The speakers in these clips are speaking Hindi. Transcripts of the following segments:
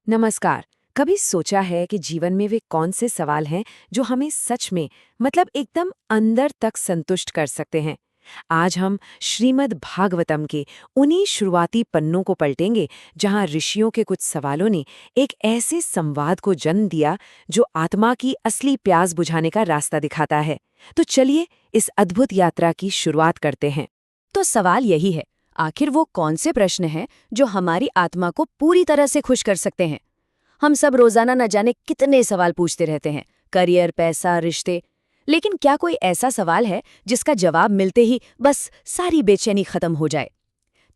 नमस्कार। कभी सोचा है कि जीवन में वे कौन से सवाल हैं जो हमें सच में एकदम अंदर तक संतुष्ट कर सकते हैं। आज हम श्रीमद् भागवतम के उन्हीं शुरुआती पन्नों को पलटेंगे जहां ऋषियों के कुछ सवालों ने एक ऐसे संवाद को जन्म दिया जो आत्मा की असली प्यास बुझाने का रास्ता दिखाता है। तो चलिए इस अद्भुत यात्रा की शुरुआत करते हैं। तो सवाल यही है, आखिर वो कौन से प्रश्न हैं जो हमारी आत्मा को पूरी तरह से खुश कर सकते हैं। हम सब रोजाना न जाने कितने सवाल पूछते रहते हैं, करियर, पैसा, रिश्ते। लेकिन क्या कोई ऐसा सवाल है जिसका जवाब मिलते ही बस सारी बेचैनी खत्म हो जाए?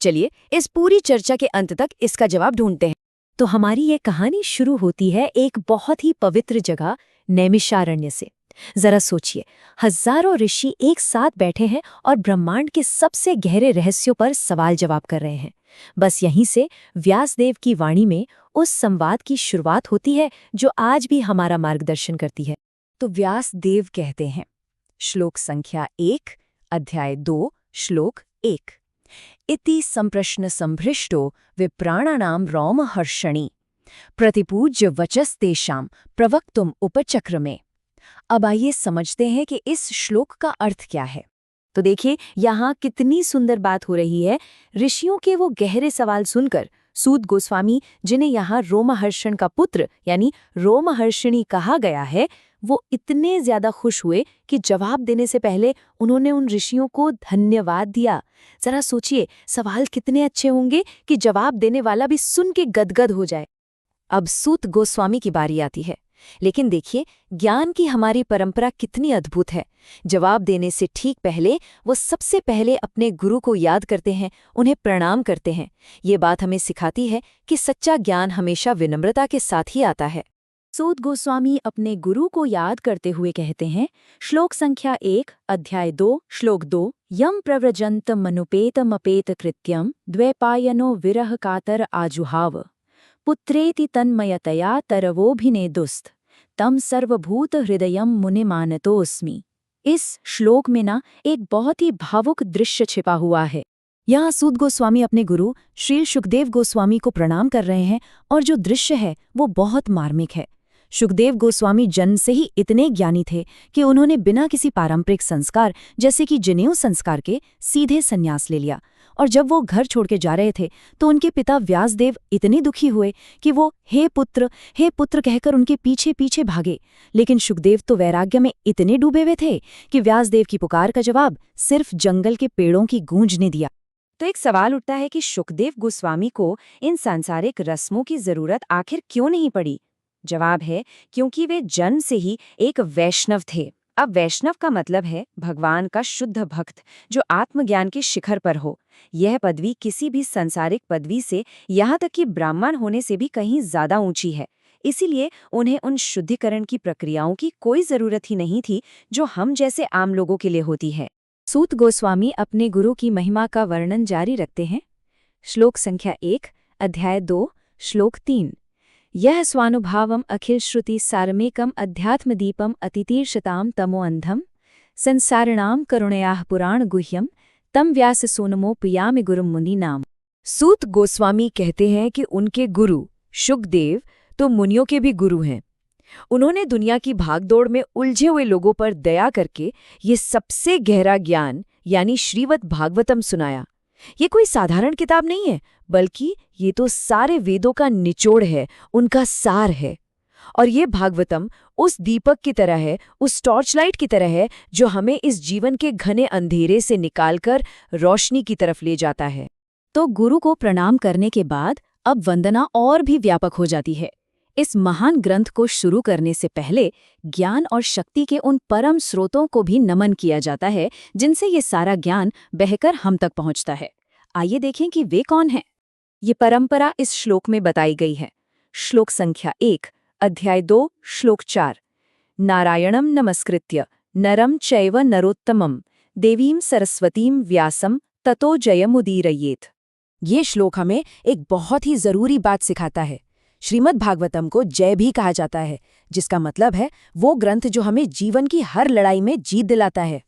चलिए इस पूरी चर्चा के अंत तक इसका जवाब ढूंढते हैं। तो हमारी ये कहानी शुरू होती है एक बहुत ही पवित्र जगह नैमिषारण्य से। जरा सोचिए, हजारों ऋषि एक साथ बैठे हैं और ब्रह्मांड के सबसे गहरे रहस्यों पर सवाल जवाब कर रहे हैं। बस यहीं से व्यासदेव की वाणी में उस संवाद की शुरुआत होती है जो आज भी हमारा मार्गदर्शन करती है। तो व्यासदेव कहते हैं, श्लोक संख्या 1, अध्याय 2, श्लोक 1। इति संप्रश्न संभृष्टो विप्राणानां रोमहर्षणि प्रतिपूज्य वचस्तेषां प्रवक्तुम उपचक्रमे। अब आइए समझते हैं कि इस श्लोक का अर्थ क्या है। तो देखिए यहाँ कितनी सुंदर बात हो रही है। ऋषियों के वो गहरे सवाल सुनकर सूत गोस्वामी, जिन्हें यहाँ रोमहर्षण का पुत्र यानी रोमहर्षिणी कहा गया है, वो इतने ज्यादा खुश हुए कि जवाब देने से पहले उन्होंने उन ऋषियों को धन्यवाद दिया। जरा सोचिए, सवाल कितने अच्छे होंगे कि जवाब देने वाला भी सुन के गदगद हो जाए। अब सूत गोस्वामी की बारी आती है। लेकिन देखिए, ज्ञान की हमारी परंपरा कितनी अद्भुत है। जवाब देने से ठीक पहले वो सबसे पहले अपने गुरु को याद करते हैं, उन्हें प्रणाम करते हैं। ये बात हमें सिखाती है कि सच्चा ज्ञान हमेशा विनम्रता के साथ ही आता है। सूत गोस्वामी अपने गुरु को याद करते हुए कहते हैं, श्लोक संख्या 1, अध्याय 2, श्लोक 2, यम प्रव्रजंत मनुपेतमपेत कृत्यम द्वैपायनो विरह कातर आजुहाव पुत्रेति तन्मयतया तरवोभिनेदुस्त तम सर्वभूत हृदयम मुने मानतोस्मि। इस श्लोक में एक बहुत ही भावुक दृश्य छिपा हुआ है। यहाँ सूत गोस्वामी अपने गुरु श्री सुखदेव गोस्वामी को प्रणाम कर रहे हैं और जो दृश्य है वो बहुत मार्मिक है। सुखदेव गोस्वामी जन्म से ही इतने ज्ञानी थे कि उन्होंने बिना किसी पारंपरिक संस्कार जैसे कि जनेऊ संस्कार के सीधे संन्यास ले लिया। और जब वो घर छोड़ के जा रहे थे तो उनके पिता व्यासदेव इतने दुखी हुए कि वो हे पुत्र कहकर उनके पीछे पीछे भागे। लेकिन सुखदेव तो वैराग्य में इतने डूबे हुए थे कि व्यासदेव की पुकार का जवाब सिर्फ जंगल के पेड़ों की गूंज ने दिया। तो एक सवाल उठता है कि सुखदेव गोस्वामी को इन सांसारिक रस्मों की जरूरत आखिर क्यों नहीं पड़ी? जवाब है, क्योंकि वे जन्म से ही एक वैष्णव थे। अब वैष्णव का मतलब है भगवान का शुद्ध भक्त जो आत्मज्ञान के शिखर पर हो। यह पदवी किसी भी सांसारिक पदवी से, यहाँ तक कि ब्राह्मण होने से भी कहीं ज्यादा ऊंची है। इसीलिए उन्हें उन शुद्धिकरण की प्रक्रियाओं की कोई जरूरत ही नहीं थी जो हम जैसे आम लोगों के लिए होती है। सूत गोस्वामी अपने गुरु की महिमा का वर्णन जारी रखते हैं। श्लोक संख्या 1, अध्याय 2, श्लोक 3। यह स्वानुभावम अखिल श्रुति सारमेकम अध्यात्मदीपम अतितीर्षताम तमोअंधम संसारणाम करुणयाः पुराण गुह्यम तम व्यास सोनमो पियामि गुरुम मुनि नाम। सूत गोस्वामी कहते हैं कि उनके गुरु शुकदेव तो मुनियों के भी गुरु हैं। उन्होंने दुनिया की भागदौड़ में उलझे हुए लोगों पर दया करके ये सबसे गहरा ज्ञान यानी श्रीमद् भागवतम सुनाया। ये कोई साधारण किताब नहीं है, बल्कि ये तो सारे वेदों का निचोड़ है, उनका सार है। और ये भागवतम उस दीपक की तरह है, उस टॉर्चलाइट की तरह है जो हमें इस जीवन के घने अंधेरे से निकालकर रोशनी की तरफ ले जाता है। तो गुरु को प्रणाम करने के बाद अब वंदना और भी व्यापक हो जाती है। इस महान ग्रंथ को शुरू करने से पहले ज्ञान और शक्ति के उन परम स्रोतों को भी नमन किया जाता है जिनसे ये सारा ज्ञान बहकर हम तक पहुंचता है। आइए देखें कि वे कौन हैं। ये परंपरा इस श्लोक में बताई गई है। श्लोक संख्या 1, अध्याय 2, श्लोक 4। नारायणं नमस्कृत्य नरं चैव नरोत्तमं देवीं सरस्वतीं व्यासं ततो जयमुदीरयेत। ये श्लोक हमें एक बहुत ही जरूरी बात सिखाता है। श्रीमद् भागवतम को जय भी कहा जाता है, जिसका मतलब है वो ग्रंथ जो हमें जीवन की हर लड़ाई में जीत दिलाता है।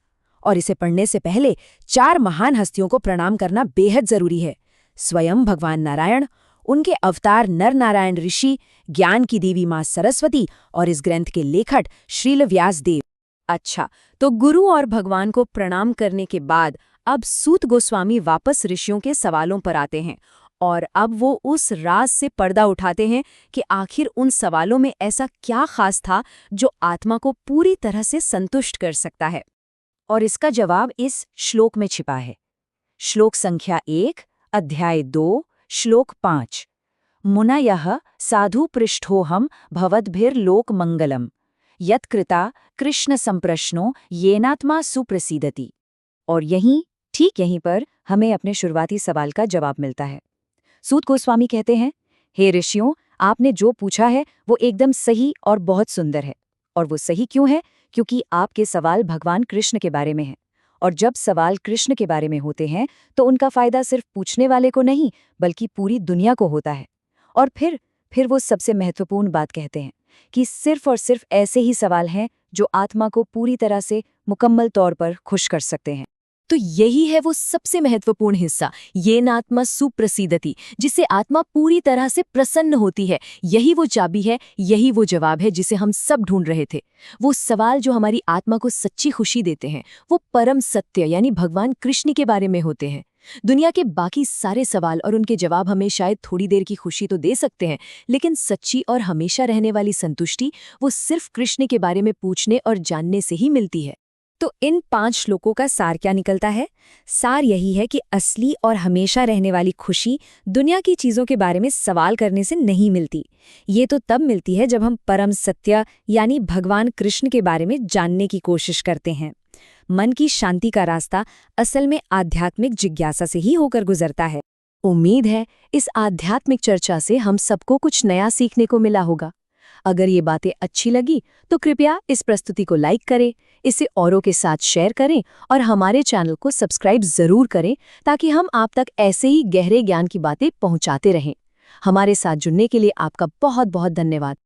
और इसे पढ़ने से पहले 4 महान हस्तियों को प्रणाम करना बेहद जरूरी है। स्वयं भगवान नारायण, उनके अवतार नर नारायण ऋषि, ज्ञान की देवी माँ सरस्वती और इस ग्रंथ के लेखक श्रील व्यास देव। अच्छा, तो गुरु और भगवान को प्रणाम करने के बाद अब सूत गोस्वामी वापस ऋषियों के सवालों पर आते हैं और अब वो उस राज से पर्दा उठाते हैं कि आखिर उन सवालों में ऐसा क्या खास था जो आत्मा को पूरी तरह से संतुष्ट कर सकता है। और इसका जवाब इस श्लोक में छिपा है। श्लोक संख्या 1, अध्याय 2, श्लोक 5। मुनयः साधु पृष्ठोहम भवद्भिर्लोक मंगलम यत्कृता कृष्ण संप्रश्नो येनात्मा सुप्रसीदति। और ठीक यहीं पर हमें अपने शुरुआती सवाल का जवाब मिलता है। सूत गोस्वामी कहते हैं, हे ऋषियों, आपने जो पूछा है वो एकदम सही और बहुत सुंदर है। और वो सही क्यों है? क्योंकि आपके सवाल भगवान कृष्ण के बारे में हैं। और जब सवाल कृष्ण के बारे में होते हैं तो उनका फायदा सिर्फ पूछने वाले को नहीं बल्कि पूरी दुनिया को होता है। और फिर वो सबसे महत्वपूर्ण बात कहते हैं कि सिर्फ और सिर्फ ऐसे ही सवाल हैं जो आत्मा को पूरी तरह से मुकम्मल तौर पर खुश कर सकते हैं। तो यही है वो सबसे महत्वपूर्ण हिस्सा, येनात्मा सुप्रसीदति, जिससे आत्मा पूरी तरह से प्रसन्न होती है। यही वो चाबी है, यही वो जवाब है जिसे हम सब ढूंढ रहे थे। वो सवाल जो हमारी आत्मा को सच्ची खुशी देते हैं वो परम सत्य यानी भगवान कृष्ण के बारे में होते हैं। दुनिया के बाकी सारे सवाल और उनके जवाब हमें शायद थोड़ी देर की खुशी तो दे सकते हैं, लेकिन सच्ची और हमेशा रहने वाली संतुष्टि वो सिर्फ कृष्ण के बारे में पूछने और जानने से ही मिलती है। तो इन 5 श्लोकों का सार क्या निकलता है? सार यही है कि असली और हमेशा रहने वाली खुशी दुनिया की चीज़ों के बारे में सवाल करने से नहीं मिलती। ये तो तब मिलती है जब हम परम सत्य यानी भगवान कृष्ण के बारे में जानने की कोशिश करते हैं। मन की शांति का रास्ता असल में आध्यात्मिक जिज्ञासा से ही होकर गुजरता है। उम्मीद है इस आध्यात्मिक चर्चा से हम सबको कुछ नया सीखने को मिला होगा। अगर ये बातें अच्छी लगी तो कृपया इस प्रस्तुति को लाइक करें, इसे औरों के साथ शेयर करें और हमारे चैनल को सब्सक्राइब जरूर करें ताकि हम आप तक ऐसे ही गहरे ज्ञान की बातें पहुंचाते रहें। हमारे साथ जुड़ने के लिए आपका बहुत बहुत धन्यवाद।